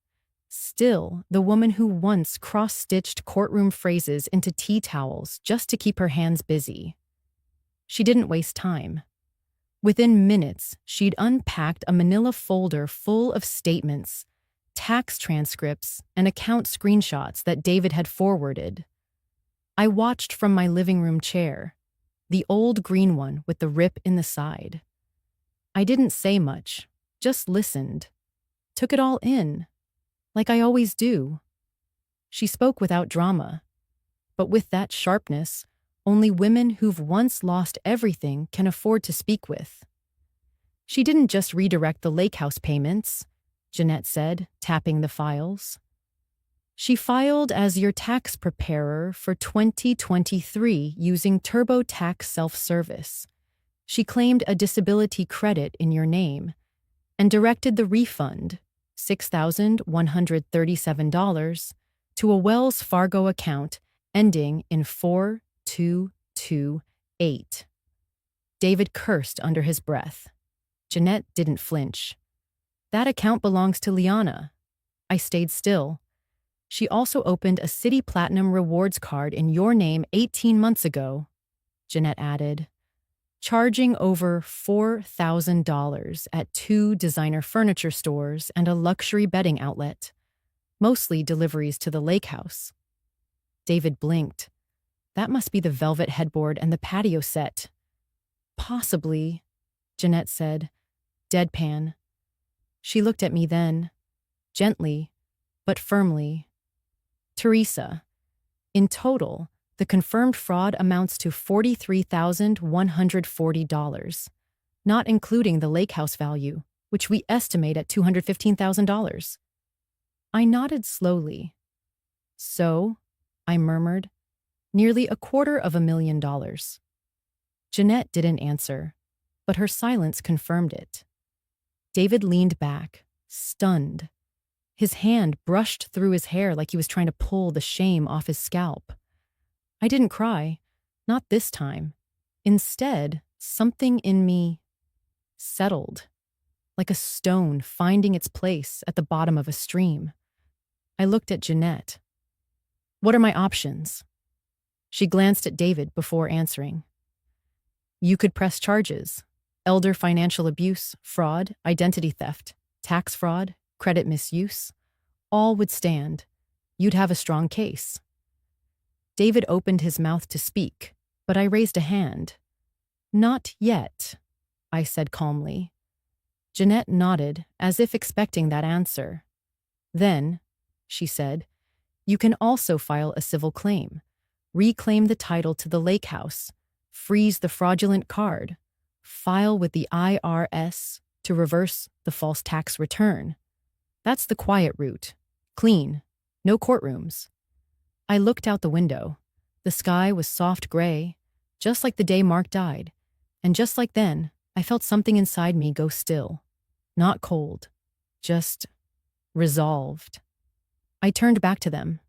still the woman who once cross-stitched courtroom phrases into tea towels just to keep her hands busy. She didn't waste time. Within minutes, she'd unpacked a manila folder full of statements, tax transcripts, and account screenshots that David had forwarded. I watched from my living room chair, the old green one with the rip in the side. I didn't say much, just listened, took it all in, like I always do. She spoke without drama, but with that sharpness only women who've once lost everything can afford to speak with. She didn't just redirect the lake house payments, Jeanette said, tapping the files. She filed as your tax preparer for 2023 using TurboTax self-service. She claimed a disability credit in your name and directed the refund, $6,137, to a Wells Fargo account ending in 4228. David cursed under his breath. Jeanette didn't flinch. That account belongs to Liana. I stayed still. She also opened a City Platinum rewards card in your name 18 months ago, Jeanette added, charging over $4,000 at 2 designer furniture stores and a luxury bedding outlet, mostly deliveries to the lake house. David blinked. That must be the velvet headboard and the patio set. Possibly, Jeanette said, deadpan. She looked at me then, gently, but firmly. Teresa, in total, the confirmed fraud amounts to $43,140, not including the lake house value, which we estimate at $215,000. I nodded slowly. So, I murmured, nearly $250,000. Jeanette didn't answer, but her silence confirmed it. David leaned back, stunned. His hand brushed through his hair like he was trying to pull the shame off his scalp. I didn't cry, not this time. Instead, something in me settled, like a stone finding its place at the bottom of a stream. I looked at Jeanette. What are my options? She glanced at David before answering. You could press charges: elder financial abuse, fraud, identity theft, tax fraud, credit misuse. All would stand. You'd have a strong case. David opened his mouth to speak, but I raised a hand. Not yet, I said calmly. Jeanette nodded, as if expecting that answer. Then, she said, you can also file a civil claim, reclaim the title to the lake house, freeze the fraudulent card, file with the IRS to reverse the false tax return. That's the quiet route. Clean. No courtrooms. I looked out the window. The sky was soft gray, just like the day Mark died. And just like then, I felt something inside me go still. Not cold. Just resolved. I turned back to them.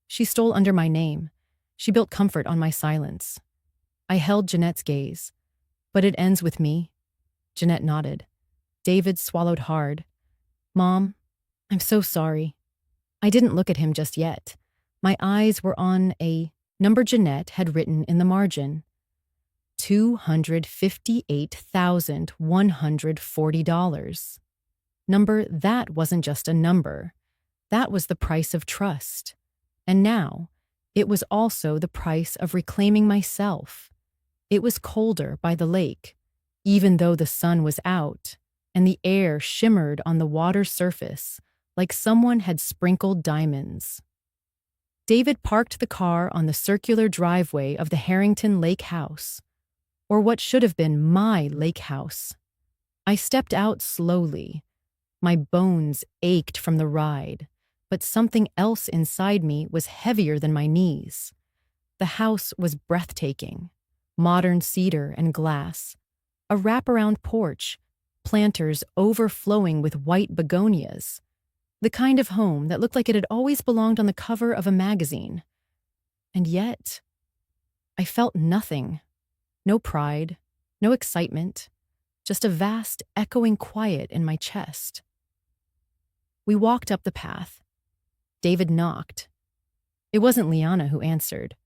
She stole under my name. She built comfort on my silence. I held Jeanette's gaze. But it ends with me. Jeanette nodded. David swallowed hard. Mom, I'm so sorry. I didn't look at him just yet. My eyes were on a number Jeanette had written in the margin. $258,140. Number, that wasn't just a number. That was the price of trust. And now, it was also the price of reclaiming myself. It was colder by the lake, even though the sun was out, and the air shimmered on the water's surface like someone had sprinkled diamonds. David parked the car on the circular driveway of the Harrington Lake House, or what should have been my lake house. I stepped out slowly. My bones ached from the ride, but something else inside me was heavier than my knees. The house was breathtaking. Modern cedar and glass, a wraparound porch, planters overflowing with white begonias, the kind of home that looked like it had always belonged on the cover of a magazine. And yet, I felt nothing. No pride, no excitement, just a vast, echoing quiet in my chest. We walked up the path. David knocked. It wasn't Liana who answered.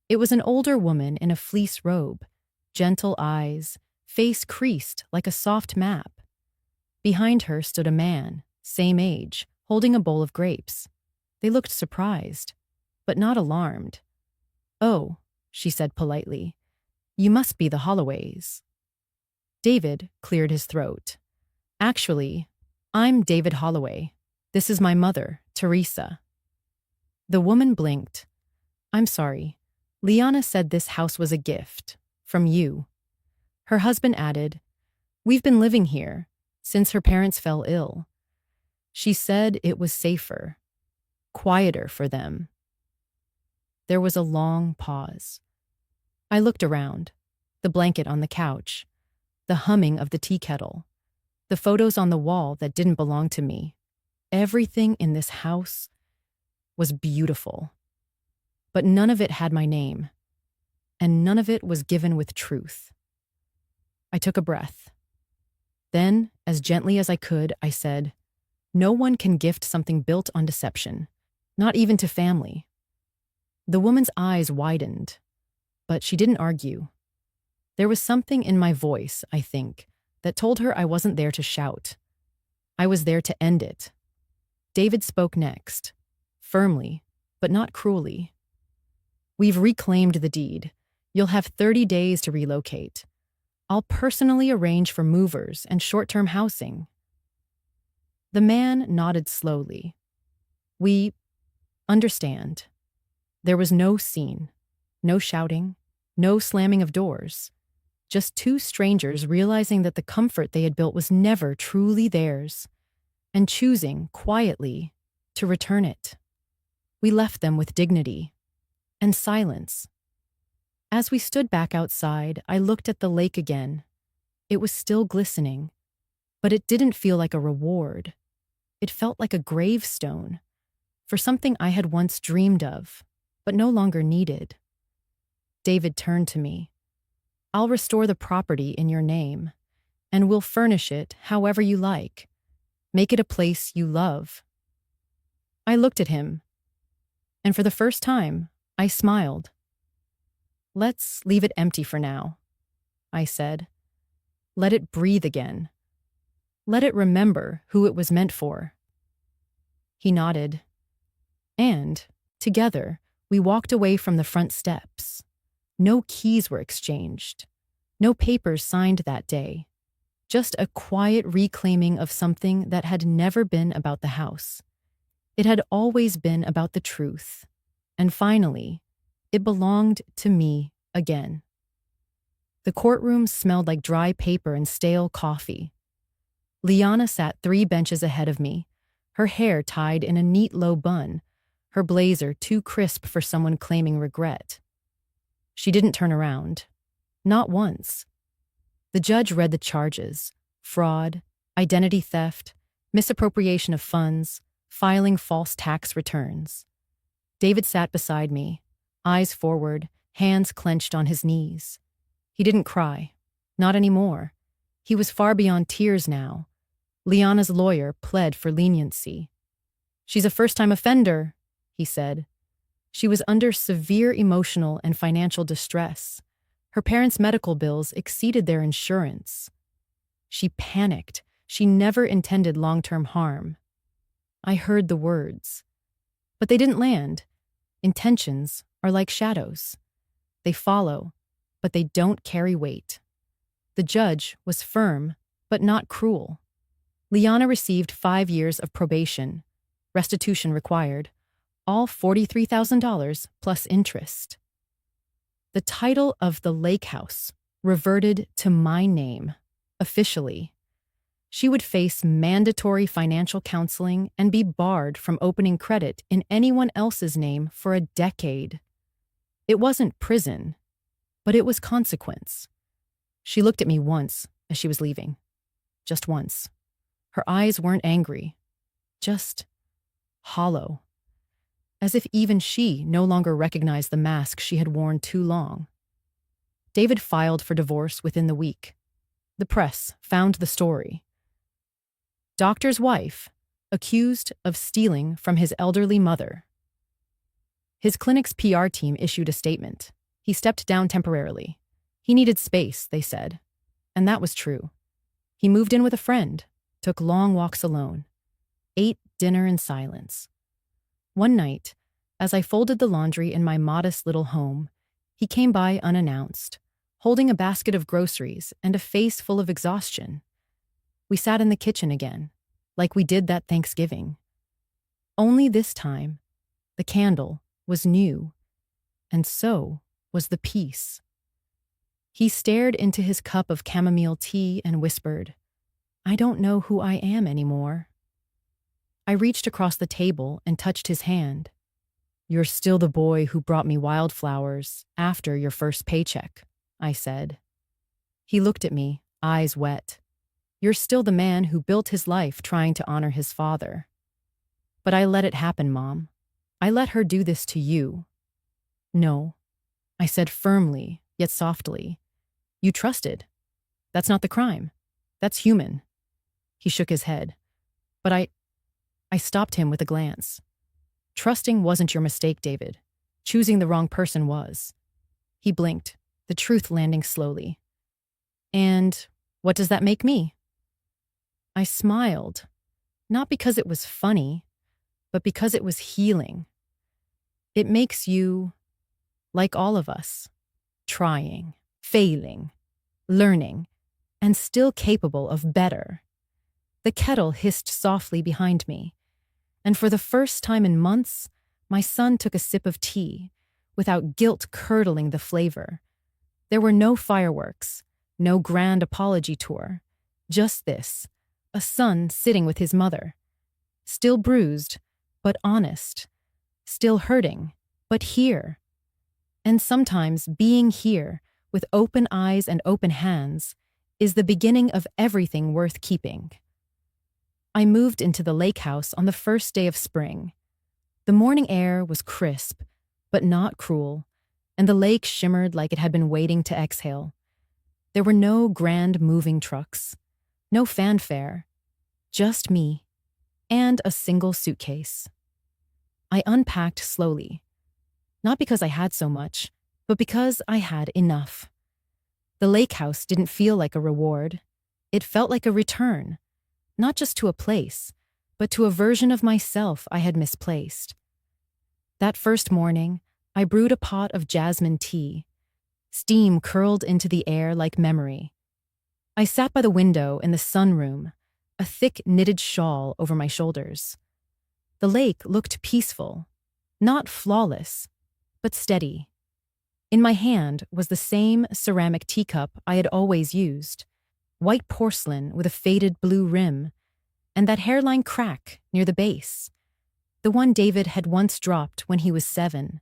It was an older woman in a fleece robe, gentle eyes, face creased like a soft map. Behind her stood a man, same age, holding a bowl of grapes. They looked surprised, but not alarmed. Oh, she said politely, you must be the Holloways. David cleared his throat. Actually, I'm David Holloway. This is my mother, Teresa. The woman blinked. I'm sorry. Liana said this house was a gift. From you. Her husband added, we've been living here since her parents fell ill. She said it was safer, quieter for them. There was a long pause. I looked around, the blanket on the couch, the humming of the tea kettle, the photos on the wall that didn't belong to me. Everything in this house was beautiful. But none of it had my name, and none of it was given with truth. I took a breath. Then, as gently as I could, I said, no one can gift something built on deception, not even to family. The woman's eyes widened, but she didn't argue. There was something in my voice, I think, that told her I wasn't there to shout. I was there to end it. David spoke next, firmly, but not cruelly. We've reclaimed the deed. You'll have 30 days to relocate. I'll personally arrange for movers and short-term housing. The man nodded slowly. We understand. There was no scene, no shouting, no slamming of doors. Just two strangers realizing that the comfort they had built was never truly theirs, and choosing, quietly, to return it. We left them with dignity and silence. As we stood back outside, I looked at the lake again. It was still glistening, but it didn't feel like a reward. It felt like a gravestone for something I had once dreamed of, but no longer needed. David turned to me. I'll restore the property in your name, and we'll furnish it however you like. Make it a place you love. I looked at him, and for the first time, I smiled. Let's leave it empty for now, I said. Let it breathe again. Let it remember who it was meant for. He nodded. And, together, we walked away from the front steps. No keys were exchanged. No papers signed that day. Just a quiet reclaiming of something that had never been about the house. It had always been about the truth. And finally, it belonged to me again. The courtroom smelled like dry paper and stale coffee. Liana sat 3 benches ahead of me, her hair tied in a neat low bun, her blazer too crisp for someone claiming regret. She didn't turn around. Not once. The judge read the charges: fraud, identity theft, misappropriation of funds, filing false tax returns. David sat beside me, eyes forward, hands clenched on his knees. He didn't cry. Not anymore. He was far beyond tears now. Liana's lawyer pled for leniency. "She's a first-time offender," he said. She was under severe emotional and financial distress. Her parents' medical bills exceeded their insurance. She panicked. She never intended long-term harm. I heard the words. But they didn't land. Intentions are like shadows. They follow, but they don't carry weight. The judge was firm, but not cruel. Liana received 5 years of probation, restitution required, all $43,000 plus interest. The title of the lake house reverted to my name, officially. She would face mandatory financial counseling and be barred from opening credit in anyone else's name for a decade. It wasn't prison, but it was consequence. She looked at me once as she was leaving. Just once. Her eyes weren't angry, just hollow. As if even she no longer recognized the mask she had worn too long. David filed for divorce within the week. The press found the story. Doctor's wife, accused of stealing from his elderly mother. His clinic's PR team issued a statement. He stepped down temporarily. He needed space, they said. And that was true. He moved in with a friend, took long walks alone, ate dinner in silence. One night, as I folded the laundry in my modest little home, he came by unannounced, holding a basket of groceries and a face full of exhaustion. We sat in the kitchen again, like we did that Thanksgiving. Only this time, the candle was new, and so was the peace. He stared into his cup of chamomile tea and whispered, "I don't know who I am anymore." I reached across the table and touched his hand. "You're still the boy who brought me wildflowers after your first paycheck," I said. He looked at me, eyes wet. "You're still the man who built his life trying to honor his father." "But I let it happen, Mom. I let her do this to you." "No," I said firmly, yet softly. "You trusted. That's not the crime. That's human." He shook his head. But I stopped him with a glance. "Trusting wasn't your mistake, David. Choosing the wrong person was." He blinked, the truth landing slowly. "And what does that make me?" I smiled, not because it was funny, but because it was healing. "It makes you, like all of us, trying, failing, learning, and still capable of better." The kettle hissed softly behind me, and for the first time in months, my son took a sip of tea, without guilt curdling the flavor. There were no fireworks, no grand apology tour, just this, a son sitting with his mother. Still bruised, but honest. Still hurting, but here. And sometimes being here, with open eyes and open hands, is the beginning of everything worth keeping. I moved into the lake house on the first day of spring. The morning air was crisp, but not cruel, and the lake shimmered like it had been waiting to exhale. There were no grand moving trucks, no fanfare, just me, and a single suitcase. I unpacked slowly, not because I had so much, but because I had enough. The lake house didn't feel like a reward. It felt like a return, not just to a place, but to a version of myself I had misplaced. That first morning, I brewed a pot of jasmine tea. Steam curled into the air like memory. I sat by the window in the sunroom, a thick knitted shawl over my shoulders. The lake looked peaceful, not flawless, but steady. In my hand was the same ceramic teacup I had always used, white porcelain with a faded blue rim, and that hairline crack near the base, the one David had once dropped when he was 7.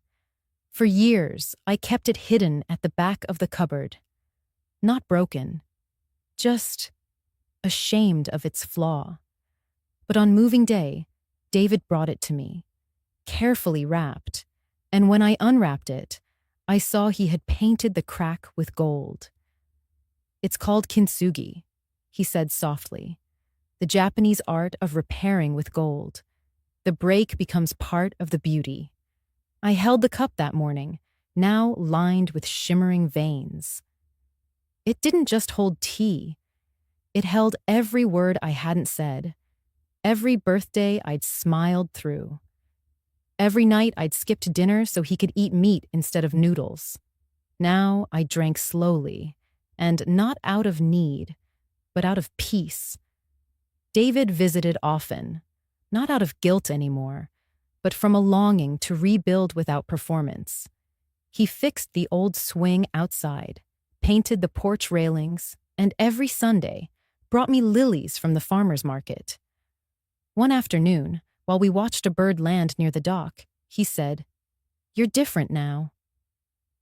For years, I kept it hidden at the back of the cupboard. Not broken, just ashamed of its flaw. But on moving day, David brought it to me, carefully wrapped, and when I unwrapped it, I saw he had painted the crack with gold. "It's called kintsugi," he said softly, "the Japanese art of repairing with gold. The break becomes part of the beauty." I held the cup that morning, now lined with shimmering veins. It didn't just hold tea. It held every word I hadn't said, every birthday I'd smiled through, every night I'd skipped dinner so he could eat meat instead of noodles. Now I drank slowly, and not out of need, but out of peace. David visited often, not out of guilt anymore, but from a longing to rebuild without performance. He fixed the old swing outside, painted the porch railings, and every Sunday brought me lilies from the farmer's market. One afternoon, while we watched a bird land near the dock, he said, "You're different now."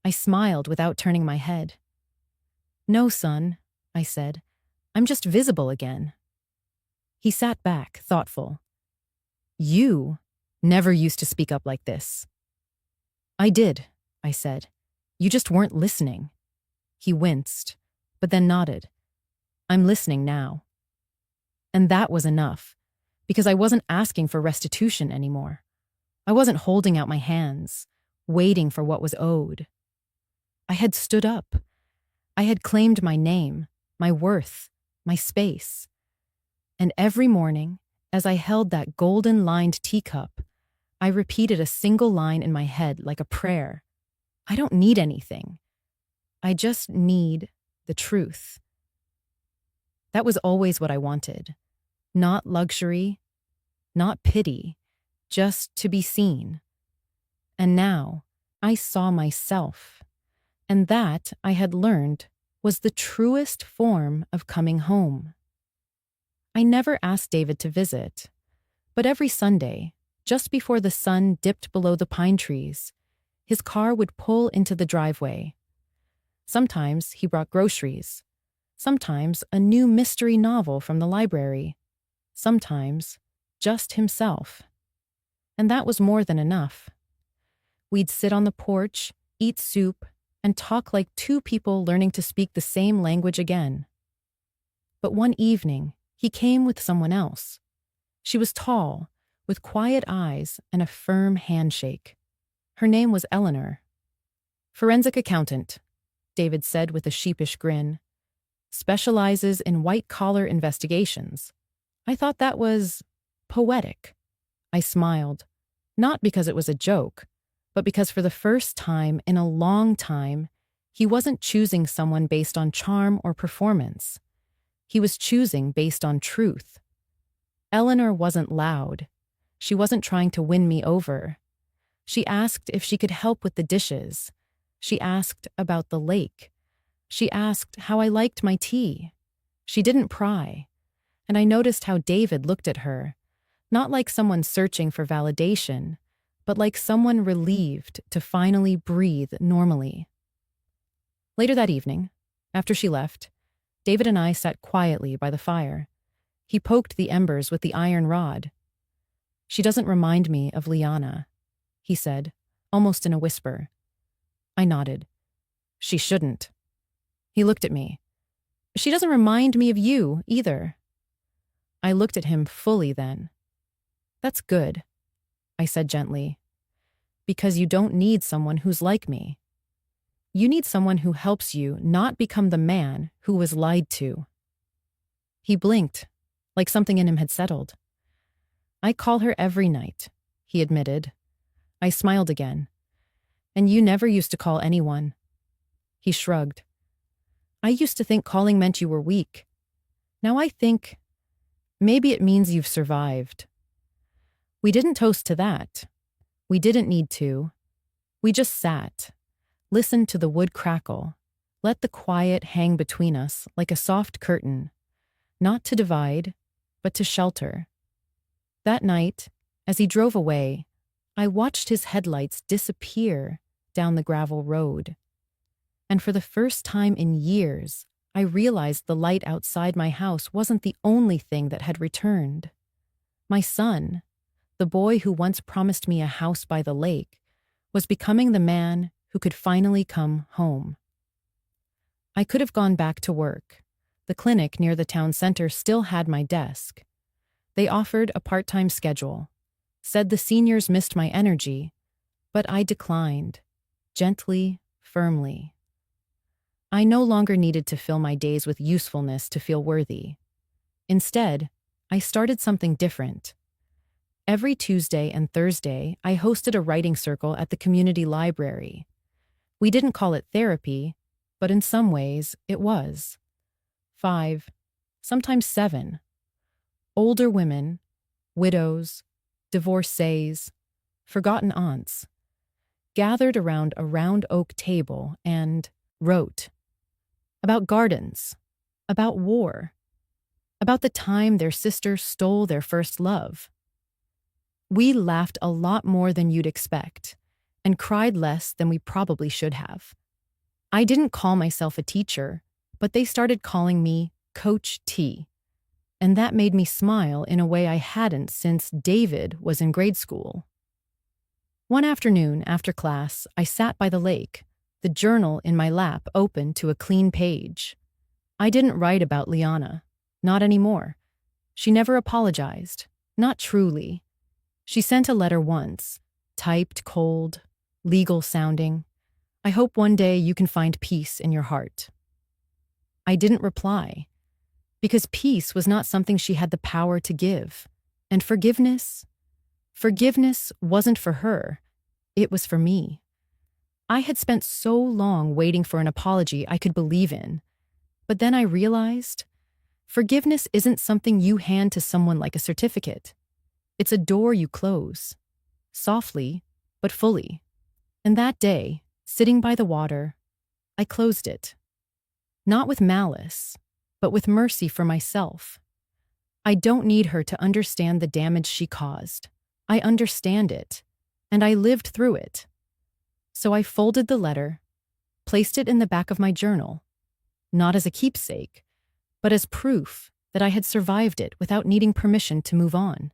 I smiled without turning my head. "No, son," I said. "I'm just visible again." He sat back, thoughtful. "You never used to speak up like this." "I did," I said. "You just weren't listening." He winced, but then nodded. "I'm listening now." And that was enough, because I wasn't asking for restitution anymore. I wasn't holding out my hands, waiting for what was owed. I had stood up. I had claimed my name, my worth, my space. And every morning, as I held that golden-lined teacup, I repeated a single line in my head like a prayer. I don't need anything. I just need the truth. That was always what I wanted. Not luxury, not pity, just to be seen. And now I saw myself. And that, I had learned, was the truest form of coming home. I never asked David to visit, but every Sunday, just before the sun dipped below the pine trees, his car would pull into the driveway. Sometimes he brought groceries, sometimes a new mystery novel from the library, sometimes just himself. And that was more than enough. We'd sit on the porch, eat soup, and talk like two people learning to speak the same language again. But one evening, he came with someone else. She was tall, with quiet eyes and a firm handshake. Her name was Eleanor. "Forensic accountant," David said with a sheepish grin. "Specializes in white-collar investigations." I thought that was poetic. I smiled, not because it was a joke, but because for the first time in a long time, he wasn't choosing someone based on charm or performance. He was choosing based on truth. Eleanor wasn't loud. She wasn't trying to win me over. She asked if she could help with the dishes. She asked about the lake. She asked how I liked my tea. She didn't pry. And I noticed how David looked at her, not like someone searching for validation, but like someone relieved to finally breathe normally. Later that evening, after she left, David and I sat quietly by the fire. He poked the embers with the iron rod. "She doesn't remind me of Liana," he said, almost in a whisper. I nodded. "She shouldn't." He looked at me. "She doesn't remind me of you, either." I looked at him fully then. "That's good," I said gently, "because you don't need someone who's like me. You need someone who helps you not become the man who was lied to." He blinked, like something in him had settled. "I call her every night," he admitted. I smiled again. "And you never used to call anyone." He shrugged. "I used to think calling meant you were weak. Now I think maybe it means you've survived." We didn't toast to that. We didn't need to. We just sat, listened to the wood crackle, let the quiet hang between us like a soft curtain, not to divide, but to shelter. That night, as he drove away, I watched his headlights disappear down the gravel road. And for the first time in years, I realized the light outside my house wasn't the only thing that had returned. My son, the boy who once promised me a house by the lake, was becoming the man who could finally come home. I could have gone back to work. The clinic near the town center still had my desk. They offered a part-time schedule, said the seniors missed my energy, but I declined, gently, firmly. I no longer needed to fill my days with usefulness to feel worthy. Instead, I started something different. Every Tuesday and Thursday, I hosted a writing circle at the community library. We didn't call it therapy, but in some ways, it was. 5, sometimes 7. Older women, widows, divorcees, forgotten aunts, gathered around a round oak table and wrote. About gardens, about war, about the time their sister stole their first love. We laughed a lot more than you'd expect, and cried less than we probably should have. I didn't call myself a teacher, but they started calling me Coach T, and that made me smile in a way I hadn't since David was in grade school. One afternoon after class, I sat by the lake, the journal in my lap open to a clean page. I didn't write about Liana, not anymore. She never apologized, not truly. She sent a letter once, typed cold, legal sounding. I hope one day you can find peace in your heart. I didn't reply, because peace was not something she had the power to give. And forgiveness wasn't for her, it was for me. I had spent so long waiting for an apology I could believe in. But then I realized, forgiveness isn't something you hand to someone like a certificate. It's a door you close, softly but fully. And that day, sitting by the water, I closed it. Not with malice, but with mercy for myself. I don't need her to understand the damage she caused. I understand it, and I lived through it. So I folded the letter, placed it in the back of my journal, not as a keepsake, but as proof that I had survived it without needing permission to move on.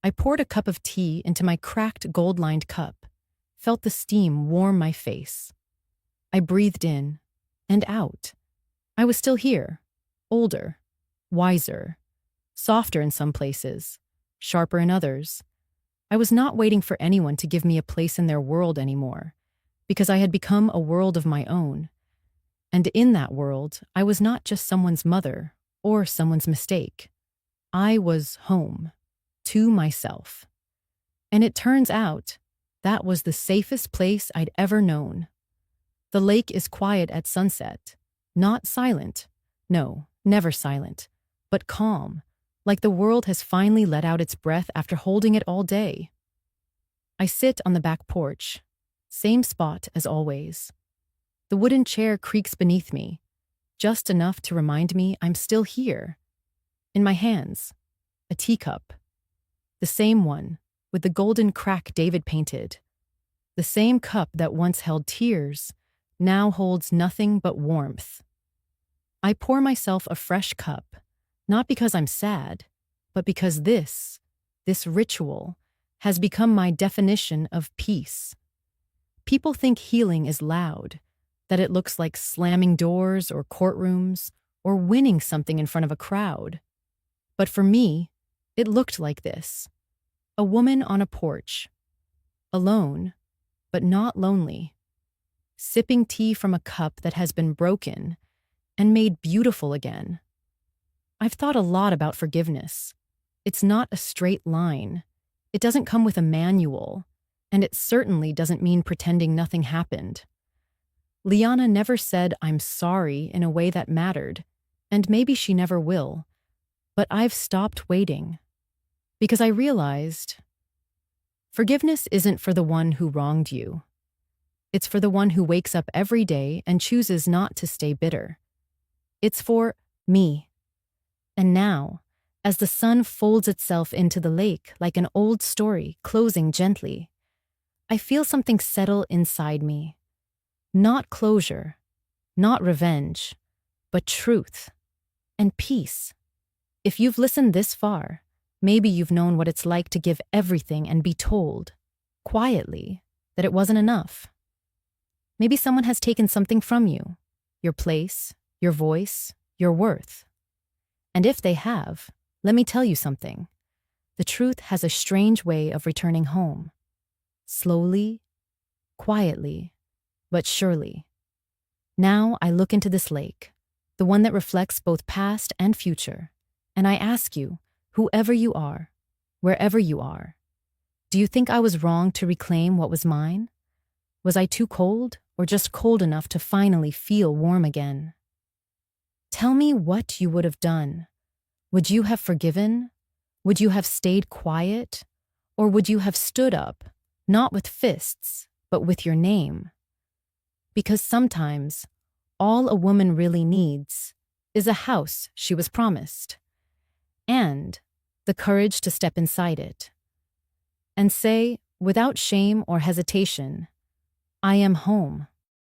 I poured a cup of tea into my cracked gold-lined cup, felt the steam warm my face. I breathed in and out. I was still here, older, wiser, softer in some places, sharper in others. I was not waiting for anyone to give me a place in their world anymore, because I had become a world of my own. And in that world, I was not just someone's mother or someone's mistake. I was home, to myself. And it turns out, that was the safest place I'd ever known. The lake is quiet at sunset, not silent. No, never silent, but calm, like the world has finally let out its breath after holding it all day. I sit on the back porch, same spot as always. The wooden chair creaks beneath me, just enough to remind me I'm still here. In my hands, a teacup. The same one, with the golden crack David painted. The same cup that once held tears, now holds nothing but warmth. I pour myself a fresh cup, not because I'm sad, but because this ritual, has become my definition of peace. People think healing is loud, that it looks like slamming doors or courtrooms or winning something in front of a crowd. But for me, it looked like this. A woman on a porch, alone, but not lonely, sipping tea from a cup that has been broken and made beautiful again. I've thought a lot about forgiveness. It's not a straight line. It doesn't come with a manual, and it certainly doesn't mean pretending nothing happened. Liana never said I'm sorry in a way that mattered, and maybe she never will, but I've stopped waiting. Because I realized forgiveness isn't for the one who wronged you. It's for the one who wakes up every day and chooses not to stay bitter. It's for me. And now, as the sun folds itself into the lake like an old story closing gently, I feel something settle inside me. Not closure, not revenge, but truth and peace. If you've listened this far, maybe you've known what it's like to give everything and be told, quietly, that it wasn't enough. Maybe someone has taken something from you, your place, your voice, your worth. And if they have, let me tell you something. The truth has a strange way of returning home. Slowly, quietly, but surely. Now I look into this lake, the one that reflects both past and future, and I ask you, whoever you are, wherever you are, do you think I was wrong to reclaim what was mine? Was I too cold, or just cold enough to finally feel warm again? Tell me what you would have done. Would you have forgiven? Would you have stayed quiet? Or would you have stood up, not with fists, but with your name? Because sometimes, all a woman really needs is a house she was promised, and the courage to step inside it and say, without shame or hesitation, I am home.